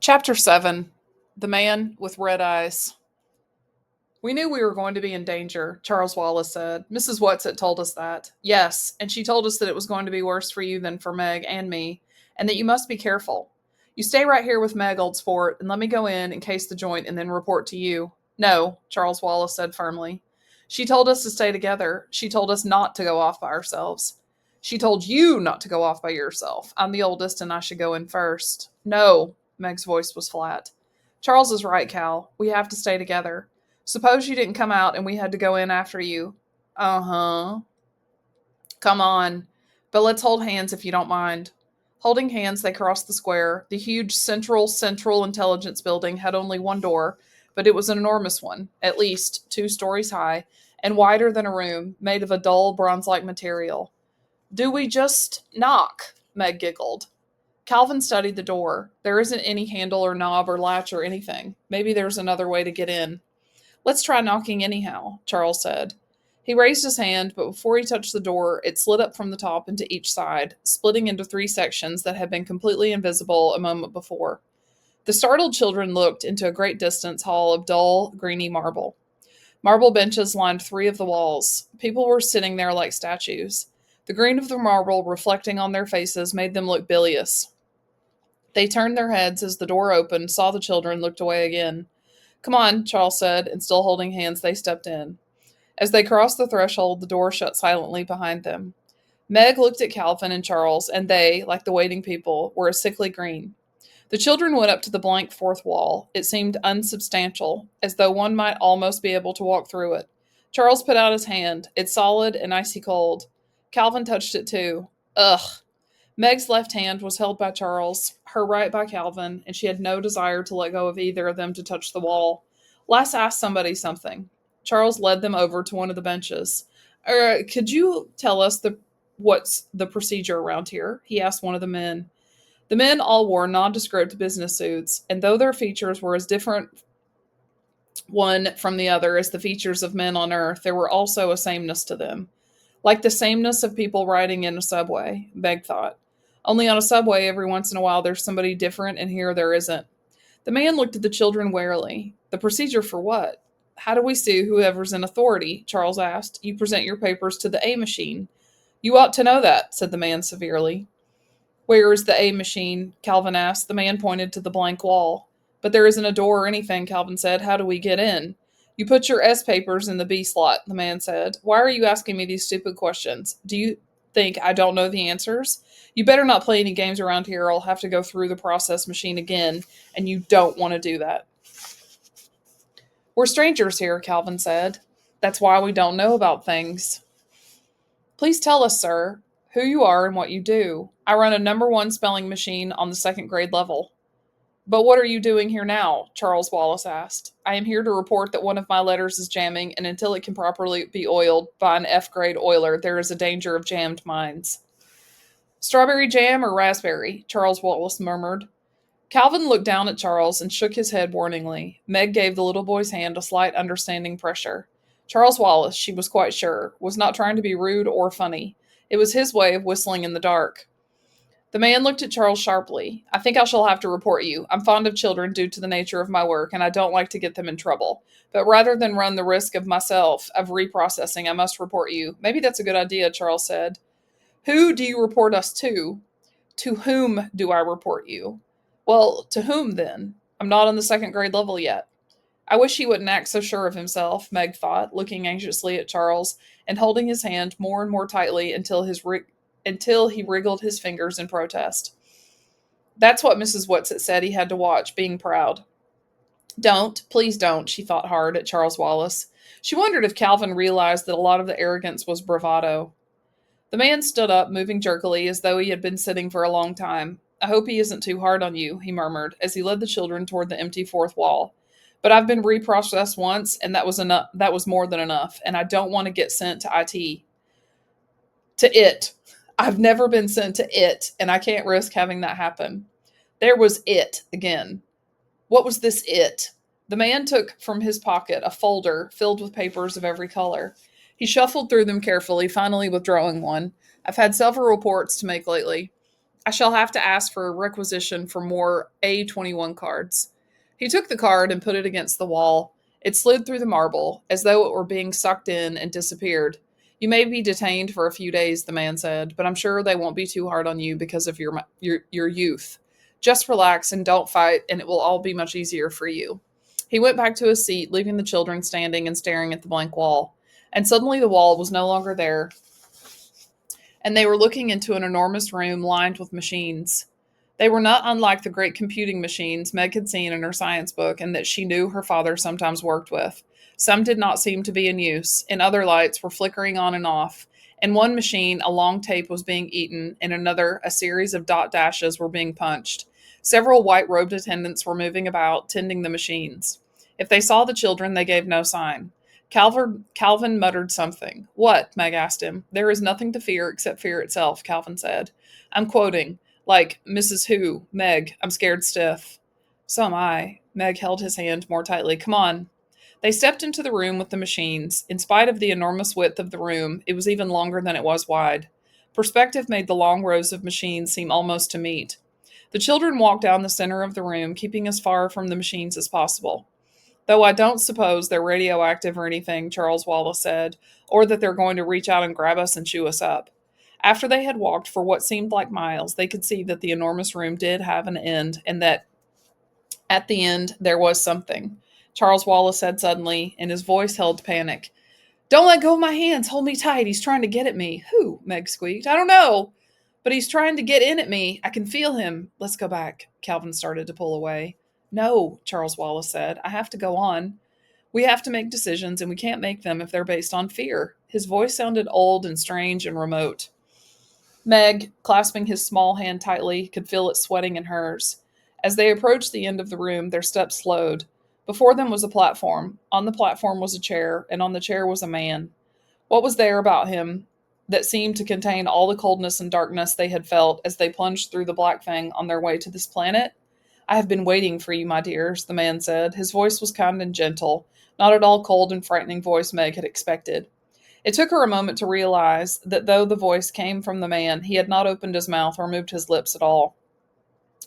Chapter 7. The Man with Red Eyes. We knew we were going to be in danger, Charles Wallace said. Mrs. Whatsit told us that. Yes, and she told us that it was going to be worse for you than for Meg and me, and that you must be careful. You stay right here with Meg, old sport, and let me go in case the joint and then report to you. No, Charles Wallace said firmly. She told us to stay together. She told us not to go off by ourselves. She told you not to go off by yourself. I'm the oldest and I should go in first. No, Meg's voice was flat. Charles is right, Cal. We have to stay together. Suppose you didn't come out and we had to go in after you. Uh-huh. Come on. But let's hold hands if you don't mind. Holding hands, they crossed the square. The huge Central Intelligence Building had only one door, but it was an enormous one, at least 2 stories high, and wider than a room, made of a dull bronze-like material. Do we just knock? Meg giggled. Calvin studied the door. There isn't any handle or knob or latch or anything. Maybe there's another way to get in. Let's try knocking anyhow, Charles said. He raised his hand, but before he touched the door, it slid up from the top into each side, splitting into 3 sections that had been completely invisible a moment before. The startled children looked into a great distance hall of dull, greeny marble. Marble benches lined 3 of the walls. People were sitting there like statues. The green of the marble reflecting on their faces made them look bilious. They turned their heads as the door opened, saw the children, looked away again. Come on, Charles said, and still holding hands, they stepped in. As they crossed the threshold, the door shut silently behind them. Meg looked at Calvin and Charles, and they, like the waiting people, were a sickly green. The children went up to the blank fourth wall. It seemed unsubstantial, as though one might almost be able to walk through it. Charles put out his hand. It's solid and icy cold. Calvin touched it too. Ugh. Meg's left hand was held by Charles, her right by Calvin, and she had no desire to let go of either of them to touch the wall. Let's ask somebody something. Charles led them over to one of the benches. Could you tell us what's the procedure around here? He asked one of the men. The men all wore nondescript business suits, and though their features were as different one from the other as the features of men on earth, there were also a sameness to them. Like the sameness of people riding in a subway, Meg thought. Only on a subway, every once in a while, there's somebody different, and here there isn't. The man looked at the children warily. The procedure for what? How do we sue whoever's in authority? Charles asked. You present your papers to the A machine. You ought to know that, said the man severely. Where is the A machine? Calvin asked. The man pointed to the blank wall. But there isn't a door or anything, Calvin said. How do we get in? You put your S papers in the B slot, the man said. Why are you asking me these stupid questions? Do you think I don't know the answers? You better not play any games around here or I'll have to go through the process machine again, and you don't want to do that. We're strangers here, Calvin said. That's why we don't know about things. Please tell us, sir, who you are and what you do. I run a number 1 spelling machine on the 2nd grade level. But what are you doing here now? Charles Wallace asked. I am here to report that one of my letters is jamming, and until it can properly be oiled by an F-grade oiler, there is a danger of jammed minds. Strawberry jam or raspberry? Charles Wallace murmured. Calvin looked down at Charles and shook his head warningly. Meg gave the little boy's hand a slight understanding pressure. Charles Wallace, she was quite sure, was not trying to be rude or funny. It was his way of whistling in the dark. The man looked at Charles sharply. I think I shall have to report you. I'm fond of children due to the nature of my work, and I don't like to get them in trouble. But rather than run the risk of reprocessing, I must report you. Maybe that's a good idea, Charles said. Who do you report us to? To whom do I report you? Well, to whom then? I'm not on the 2nd grade level yet. I wish he wouldn't act so sure of himself, Meg thought, looking anxiously at Charles and holding his hand more and more tightly until he wriggled his fingers in protest. That's what Mrs. Whatsit said he had to watch, being proud. Don't, please don't, she thought hard at Charles Wallace. She wondered if Calvin realized that a lot of the arrogance was bravado. The man stood up, moving jerkily as though he had been sitting for a long time. I hope he isn't too hard on you, he murmured, as he led the children toward the empty fourth wall. But I've been reprocessed once, and that was more than enough, and I don't want to get sent to IT. To it. I've never been sent to it, and I can't risk having that happen. There was it again. What was this it? The man took from his pocket a folder filled with papers of every color. He shuffled through them carefully, finally withdrawing one. I've had several reports to make lately. I shall have to ask for a requisition for more A21 cards. He took the card and put it against the wall. It slid through the marble, as though it were being sucked in, and disappeared. You may be detained for a few days, the man said, but I'm sure they won't be too hard on you because of your youth. Just relax and don't fight, and it will all be much easier for you. He went back to his seat, leaving the children standing and staring at the blank wall. And suddenly the wall was no longer there, and they were looking into an enormous room lined with machines. They were not unlike the great computing machines Meg had seen in her science book and that she knew her father sometimes worked with. Some did not seem to be in use, and other lights were flickering on and off. In one machine, a long tape was being eaten, in another, a series of dot dashes were being punched. Several white robed attendants were moving about, tending the machines. If they saw the children, they gave no sign. Calvin muttered something. What? Meg asked him. There is nothing to fear except fear itself, Calvin said. I'm quoting, like Mrs. Who, Meg, I'm scared stiff. So am I. Meg held his hand more tightly. Come on. They stepped into the room with the machines. In spite of the enormous width of the room, it was even longer than it was wide. Perspective made the long rows of machines seem almost to meet. The children walked down the center of the room, keeping as far from the machines as possible. Though I don't suppose they're radioactive or anything, Charles Wallace said, or that they're going to reach out and grab us and chew us up. After they had walked for what seemed like miles, they could see that the enormous room did have an end, and that at the end there was something. Charles Wallace said suddenly, and his voice held panic. Don't let go of my hands. Hold me tight. He's trying to get at me. Who? Meg squeaked. I don't know. But he's trying to get in at me. I can feel him. Let's go back. Calvin started to pull away. No, Charles Wallace said. I have to go on. We have to make decisions, and we can't make them if they're based on fear. His voice sounded old and strange and remote. Meg, clasping his small hand tightly, could feel it sweating in hers. As they approached the end of the room, their steps slowed. Before them was a platform. On the platform was a chair, and on the chair was a man. What was there about him that seemed to contain all the coldness and darkness they had felt as they plunged through the Black Fang on their way to this planet? I have been waiting for you, my dears, the man said. His voice was kind and gentle, not at all cold and frightening voice Meg had expected. It took her a moment to realize that though the voice came from the man, he had not opened his mouth or moved his lips at all,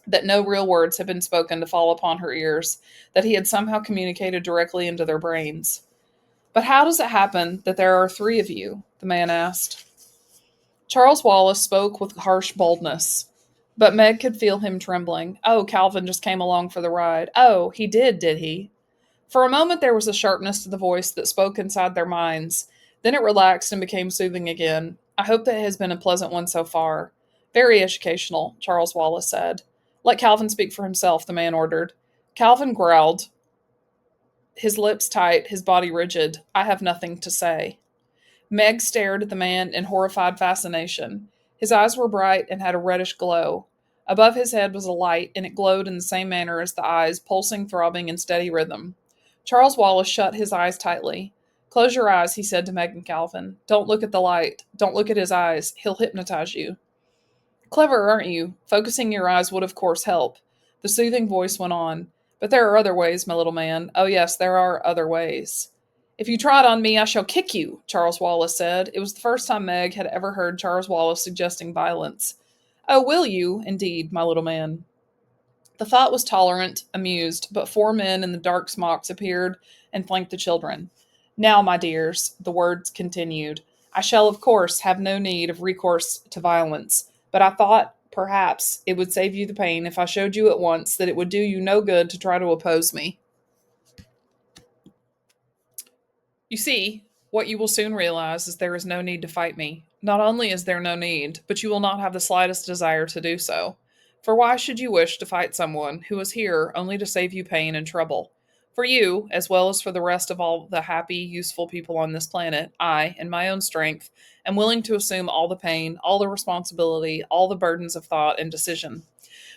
that no real words had been spoken to fall upon her ears, that he had somehow communicated directly into their brains. But how does it happen that there are three of you? The man asked. Charles Wallace spoke with harsh boldness, but Meg could feel him trembling. Oh, Calvin just came along for the ride. Oh, he did he? For a moment there was a sharpness to the voice that spoke inside their minds. Then it relaxed and became soothing again. I hope that it has been a pleasant one so far. Very educational, Charles Wallace said. Let Calvin speak for himself, the man ordered. Calvin growled, his lips tight, his body rigid. I have nothing to say. Meg stared at the man in horrified fascination. His eyes were bright and had a reddish glow. Above his head was a light, and it glowed in the same manner as the eyes, pulsing, throbbing in steady rhythm. Charles Wallace shut his eyes tightly. Close your eyes, he said to Meg and Calvin. Don't look at the light. Don't look at his eyes. He'll hypnotize you. Clever, aren't you? Focusing your eyes would, of course, help. The soothing voice went on. But there are other ways, my little man. Oh, yes, there are other ways. If you try it on me, I shall kick you, Charles Wallace said. It was the first time Meg had ever heard Charles Wallace suggesting violence. Oh, will you, indeed, my little man? The thought was tolerant, amused, but four men in the dark smocks appeared and flanked the children. Now, my dears, the words continued, I shall, of course, have no need of recourse to violence, but I thought, perhaps, it would save you the pain if I showed you at once that it would do you no good to try to oppose me. You see, what you will soon realize is there is no need to fight me. Not only is there no need, but you will not have the slightest desire to do so. For why should you wish to fight someone who is here only to save you pain and trouble? For you, as well as for the rest of all the happy, useful people on this planet, I, in my own strength, am willing to assume all the pain, all the responsibility, all the burdens of thought and decision.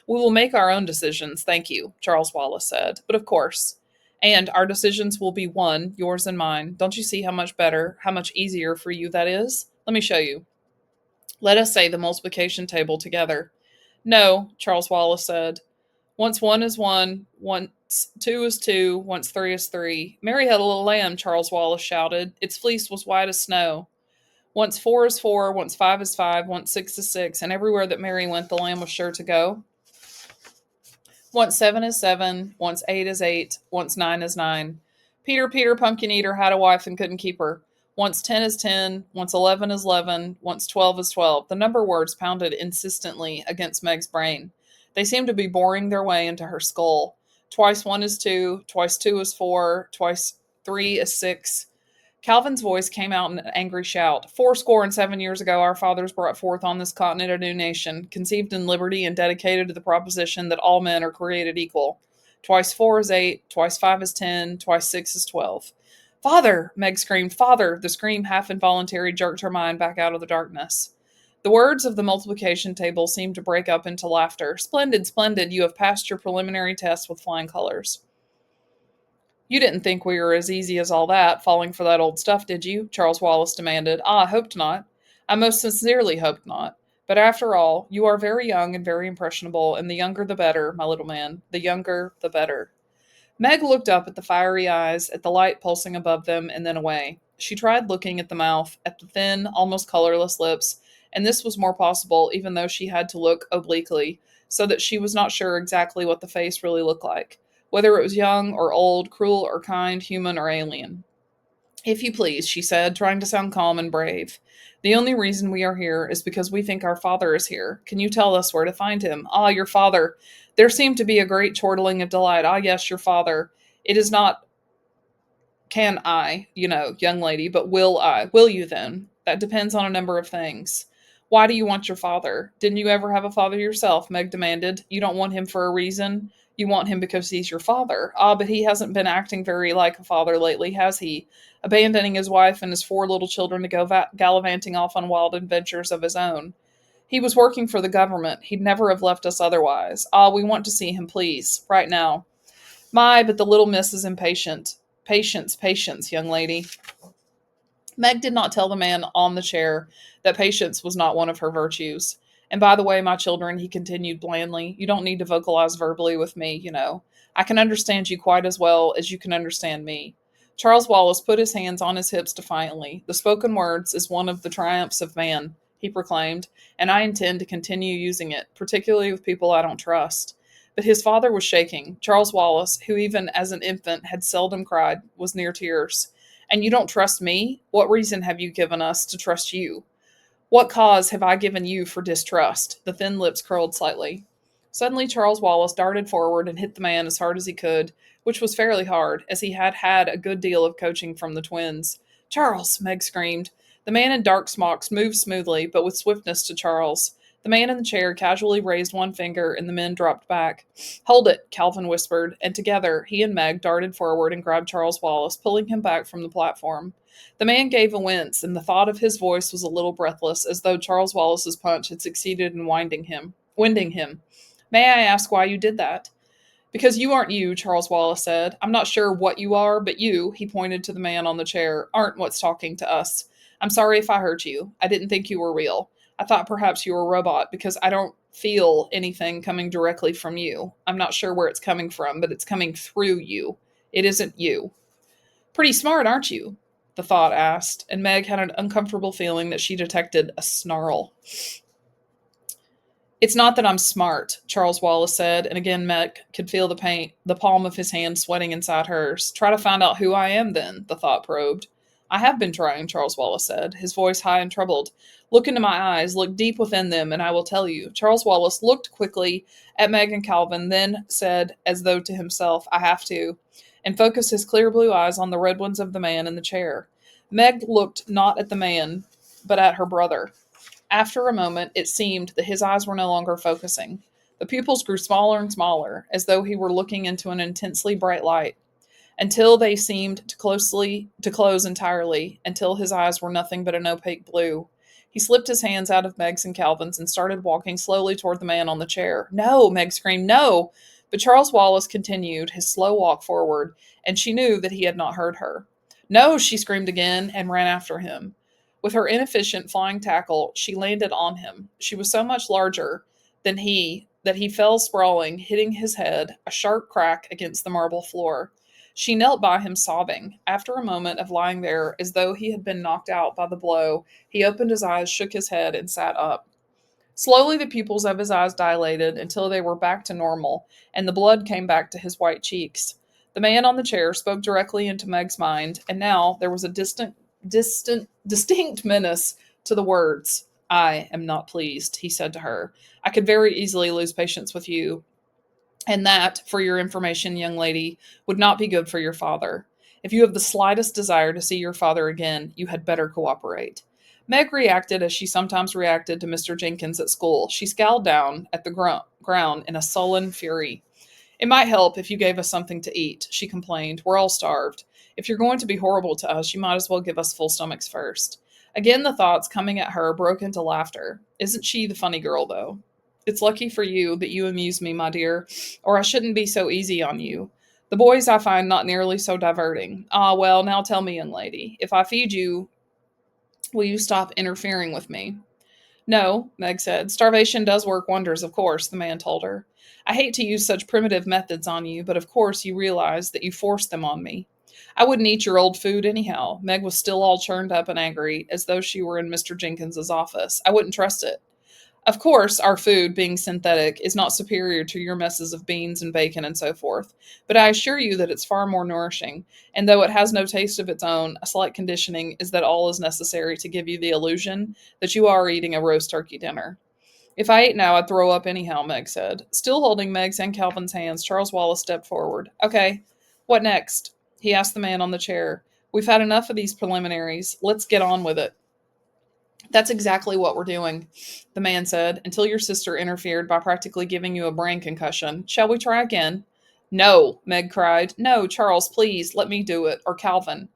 We will make our own decisions, thank you, Charles Wallace said. But of course, and our decisions will be one, yours and mine. Don't you see how much better, how much easier for you that is? Let me show you. Let us say the multiplication table together. No, Charles Wallace said. Once one is one, once two is two, once three is three. Mary had a little lamb, Charles Wallace shouted. Its fleece was white as snow. Once 4 is 4, once 5 is 5, once 6 is 6, and everywhere that Mary went, the lamb was sure to go. Once 7 is 7, once 8 is 8, once 9 is 9. Peter, Peter, pumpkin eater, had a wife and couldn't keep her. Once 10 is 10, once 11 is 11, once 12 is 12. The number words pounded insistently against Meg's brain. They seemed to be boring their way into her skull. Twice 1 is 2, twice 2 is 4, twice 3 is 6. Calvin's voice came out in an angry shout. 77 years ago, our fathers brought forth on this continent a new nation, conceived in liberty and dedicated to the proposition that all men are created equal. Twice 4 is 8, twice 5 is 10, twice 6 is 12. Father! Meg screamed. Father! The scream, half involuntary, jerked her mind back out of the darkness. The words of the multiplication table seemed to break up into laughter. Splendid, splendid, you have passed your preliminary test with flying colors. You didn't think we were as easy as all that, falling for that old stuff, did you? Charles Wallace demanded. I hoped not. I most sincerely hoped not. But after all, you are very young and very impressionable, and the younger the better, my little man. The younger the better. Meg looked up at the fiery eyes, at the light pulsing above them, and then away. She tried looking at the mouth, at the thin, almost colorless lips, and this was more possible, even though she had to look obliquely, so that she was not sure exactly what the face really looked like, whether it was young or old, cruel or kind, human or alien. If you please, she said, trying to sound calm and brave. The only reason we are here is because we think our father is here. Can you tell us where to find him? Ah, your father. There seemed to be a great chortling of delight. Ah, yes, your father. It is not can I, young lady, but will I? Will you then? That depends on a number of things. Why do you want your father? Didn't you ever have a father yourself? Meg demanded. You don't want him for a reason. You want him because he's your father. Ah, but he hasn't been acting very like a father lately, has he? Abandoning his wife and his 4 little children to go gallivanting off on wild adventures of his own. He was working for the government. He'd never have left us otherwise. Ah, we want to see him, please, right now. My, but the little miss is impatient. Patience, patience, young lady. Meg did not tell the man on the chair that patience was not one of her virtues. And by the way, my children, he continued blandly, you don't need to vocalize verbally with me. I can understand you quite as well as you can understand me. Charles Wallace put his hands on his hips defiantly. The spoken words is one of the triumphs of man, he proclaimed, and I intend to continue using it, particularly with people I don't trust. But his father was shaking. Charles Wallace, who even as an infant had seldom cried, was near tears. And you don't trust me? What reason have you given us to trust you? What cause have I given you for distrust? The thin lips curled slightly. Suddenly, Charles Wallace darted forward and hit the man as hard as he could, which was fairly hard, as he had had a good deal of coaching from the twins. Charles! Meg screamed. The man in dark smocks moved smoothly, but with swiftness to Charles. The man in the chair casually raised one finger, and the men dropped back. Hold it, Calvin whispered, and together he and Meg darted forward and grabbed Charles Wallace, pulling him back from the platform. The man gave a wince, and the thought of his voice was a little breathless, as though Charles Wallace's punch had succeeded in winding him. May I ask why you did that? Because you aren't you, Charles Wallace said. I'm not sure what you are, but you, he pointed to the man on the chair, aren't what's talking to us. I'm sorry if I hurt you. I didn't think you were real. I thought perhaps you were a robot because I don't feel anything coming directly from you. I'm not sure where it's coming from, but it's coming through you. It isn't you. Pretty smart, aren't you? The thought asked, and Meg had an uncomfortable feeling that she detected a snarl. It's not that I'm smart, Charles Wallace said, and again Meg could feel the palm of his hand sweating inside hers. Try to find out who I am, then, the thought probed. I have been trying, Charles Wallace said, his voice high and troubled. Look into my eyes, look deep within them, and I will tell you. Charles Wallace looked quickly at Meg and Calvin, then said, as though to himself, I have to, and focused his clear blue eyes on the red ones of the man in the chair. Meg looked not at the man, but at her brother. After a moment, it seemed that his eyes were no longer focusing. The pupils grew smaller and smaller, as though he were looking into an intensely bright light, until they seemed to close entirely, until his eyes were nothing but an opaque blue. He slipped his hands out of Meg's and Calvin's and started walking slowly toward the man on the chair. No, Meg screamed, no! But Charles Wallace continued his slow walk forward, and she knew that he had not heard her. No, she screamed again and ran after him. With her inefficient flying tackle, she landed on him. She was so much larger than he that he fell sprawling, hitting his head, a sharp crack against the marble floor. She knelt by him, sobbing. After a moment of lying there as though he had been knocked out by the blow, he opened his eyes, shook his head, and sat up. Slowly, the pupils of his eyes dilated until they were back to normal, and the blood came back to his white cheeks. The man on the chair spoke directly into Meg's mind, and now there was a distinct menace to the words. I am not pleased, he said to her. I could very easily lose patience with you, and that, for your information, young lady, would not be good for your father. If you have the slightest desire to see your father again, you had better cooperate. Meg reacted as she sometimes reacted to Mr. Jenkins at school. She scowled down at the ground in a sullen fury. It might help if you gave us something to eat, she complained. We're all starved. If you're going to be horrible to us, you might as well give us full stomachs first. Again, the thoughts coming at her broke into laughter. Isn't she the funny girl, though? It's lucky for you that you amuse me, my dear, or I shouldn't be so easy on you. The boys I find not nearly so diverting. Ah, well, now tell me, young lady, if I feed you, will you stop interfering with me? No, Meg said. Starvation does work wonders, of course, the man told her. I hate to use such primitive methods on you, but of course you realize that you forced them on me. I wouldn't eat your old food anyhow. Meg was still all churned up and angry, as though she were in Mr. Jenkins's office. I wouldn't trust it. Of course, our food, being synthetic, is not superior to your messes of beans and bacon and so forth, but I assure you that it's far more nourishing, and though it has no taste of its own, a slight conditioning is that all is necessary to give you the illusion that you are eating a roast turkey dinner. If I ate now, I'd throw up anyhow, Meg said. Still holding Meg's and Calvin's hands, Charles Wallace stepped forward. Okay, what next? He asked the man on the chair. We've had enough of these preliminaries. Let's get on with it. That's exactly what we're doing, the man said, until your sister interfered by practically giving you a brain concussion. Shall we try again? No, Meg cried. No, Charles, please, let me do it, or Calvin.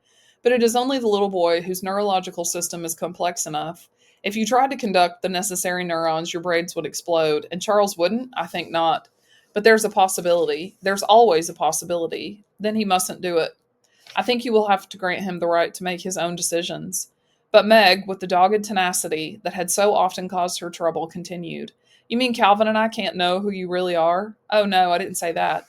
But it is only the little boy whose neurological system is complex enough. If you tried to conduct the necessary neurons, your brains would explode, and Charles wouldn't? I think not. But there's a possibility. There's always a possibility. Then he mustn't do it. I think you will have to grant him the right to make his own decisions. But Meg, with the dogged tenacity that had so often caused her trouble, continued. You mean Calvin and I can't know who you really are? Oh, no, I didn't say that.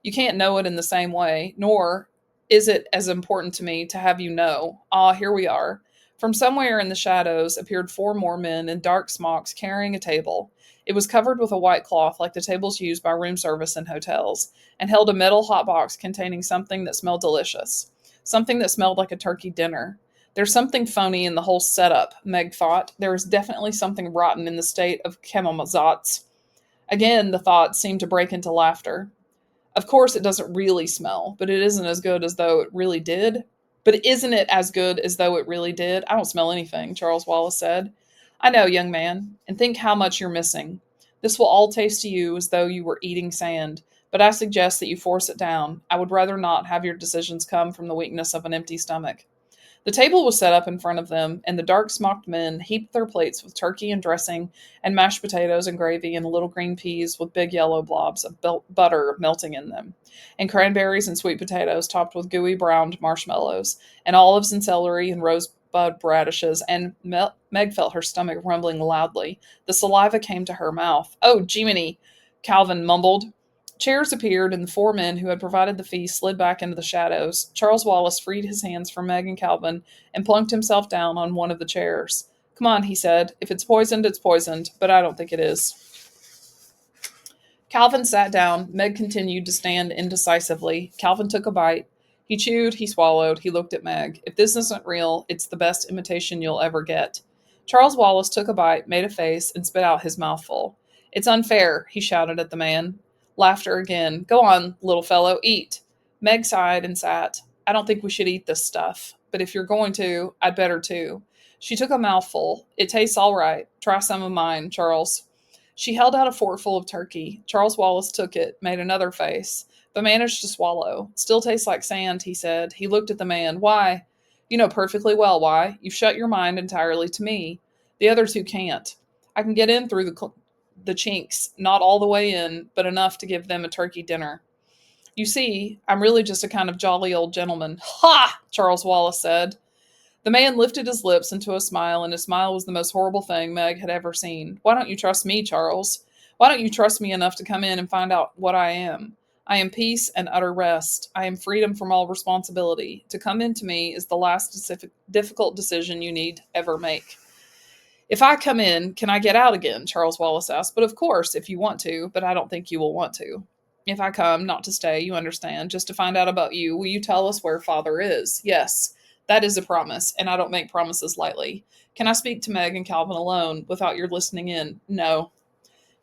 You can't know it in the same way, nor is it as important to me to have you know. Ah, here we are. From somewhere in the shadows appeared four more men in dark smocks carrying a table. It was covered with a white cloth like the tables used by room service in hotels, and held a metal hot box containing something that smelled delicious. Something that smelled like a turkey dinner. There's something phony in the whole setup, Meg thought. There is definitely something rotten in the state of Chemomazats. Again, the thought seemed to break into laughter. Of course, it doesn't really smell, but it isn't as good as though it really did. But isn't it as good as though it really did? I don't smell anything, Charles Wallace said. I know, young man, and think how much you're missing. This will all taste to you as though you were eating sand, but I suggest that you force it down. I would rather not have your decisions come from the weakness of an empty stomach. The table was set up in front of them, and the dark smocked men heaped their plates with turkey and dressing, and mashed potatoes and gravy, and little green peas with big yellow blobs of butter melting in them, and cranberries and sweet potatoes topped with gooey browned marshmallows, and olives and celery and rosebud radishes, and Meg felt her stomach rumbling loudly. The saliva came to her mouth. Oh, Jiminy! Calvin mumbled. Chairs appeared, and the four men who had provided the feast slid back into the shadows. Charles Wallace freed his hands from Meg and Calvin and plunked himself down on one of the chairs. Come on, he said. If it's poisoned, it's poisoned, but I don't think it is. Calvin sat down. Meg continued to stand indecisively. Calvin took a bite. He chewed, he swallowed, he looked at Meg. If this isn't real, it's the best imitation you'll ever get. Charles Wallace took a bite, made a face, and spit out his mouthful. It's unfair, he shouted at the man. Laughter again. Go on, little fellow, eat. Meg sighed and sat. I don't think we should eat this stuff, but if you're going to, I'd better too. She took a mouthful. It tastes all right. Try some of mine, Charles. She held out a forkful of turkey. Charles Wallace took it, made another face, but managed to swallow. Still tastes like sand, he said. He looked at the man. Why? You know perfectly well why. You've shut your mind entirely to me. The other two can't. I can get in through the chinks, not all the way in, but enough to give them a turkey dinner. You see, I'm really just a kind of jolly old gentleman. Ha! Charles Wallace said. The man lifted his lips into a smile, and his smile was the most horrible thing Meg had ever seen. Why don't you trust me, Charles? Why don't you trust me enough to come in and find out what I am? I am peace and utter rest. I am freedom from all responsibility. To come into me is the last difficult decision you need ever make. If I come in, can I get out again? Charles Wallace asked. But of course, if you want to, but I don't think you will want to. If I come, not to stay, you understand, just to find out about you, will you tell us where father is? Yes, that is a promise, and I don't make promises lightly. Can I speak to Meg and Calvin alone without your listening in? No.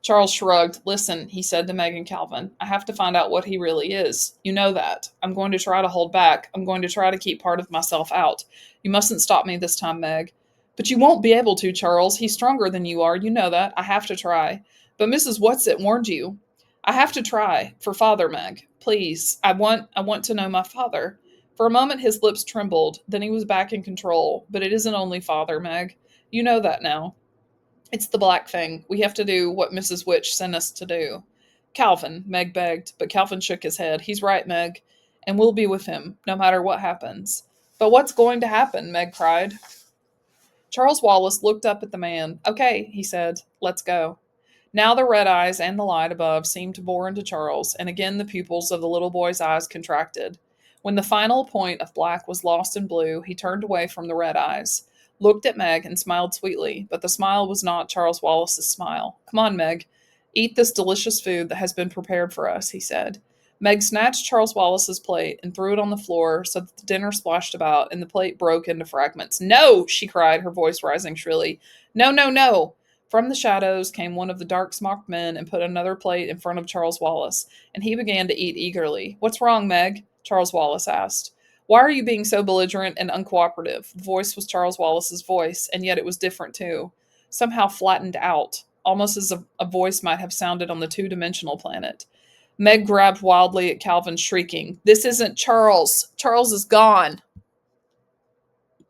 Charles shrugged. Listen, he said to Meg and Calvin, I have to find out what he really is. You know that. I'm going to try to hold back. I'm going to try to keep part of myself out. You mustn't stop me this time, Meg. But you won't be able to, Charles. He's stronger than you are. You know that. I have to try. But Mrs. Whatsit warned you. I have to try. For father, Meg. Please. I want to know my father. For a moment his lips trembled. Then he was back in control. But it isn't only father, Meg. You know that now. It's the black thing. We have to do what Mrs. Witch sent us to do. Calvin, Meg begged, but Calvin shook his head. He's right, Meg, and we'll be with him, no matter what happens. But what's going to happen? Meg cried. Charles Wallace looked up at the man. Okay, he said, let's go. Now the red eyes and the light above seemed to bore into Charles, and again the pupils of the little boy's eyes contracted. When the final point of black was lost in blue, he turned away from the red eyes, looked at Meg, and smiled sweetly, but the smile was not Charles Wallace's smile. Come on, Meg. Eat this delicious food that has been prepared for us, he said. Meg snatched Charles Wallace's plate and threw it on the floor so that the dinner splashed about and the plate broke into fragments. No, she cried, her voice rising shrilly. No, no, no. From the shadows came one of the dark smocked men and put another plate in front of Charles Wallace, and he began to eat eagerly. What's wrong, Meg? Charles Wallace asked. Why are you being so belligerent and uncooperative? The voice was Charles Wallace's voice, and yet it was different too. Somehow flattened out, almost as a voice might have sounded on the two-dimensional planet. Meg grabbed wildly at Calvin, shrieking, This isn't Charles! Charles is gone!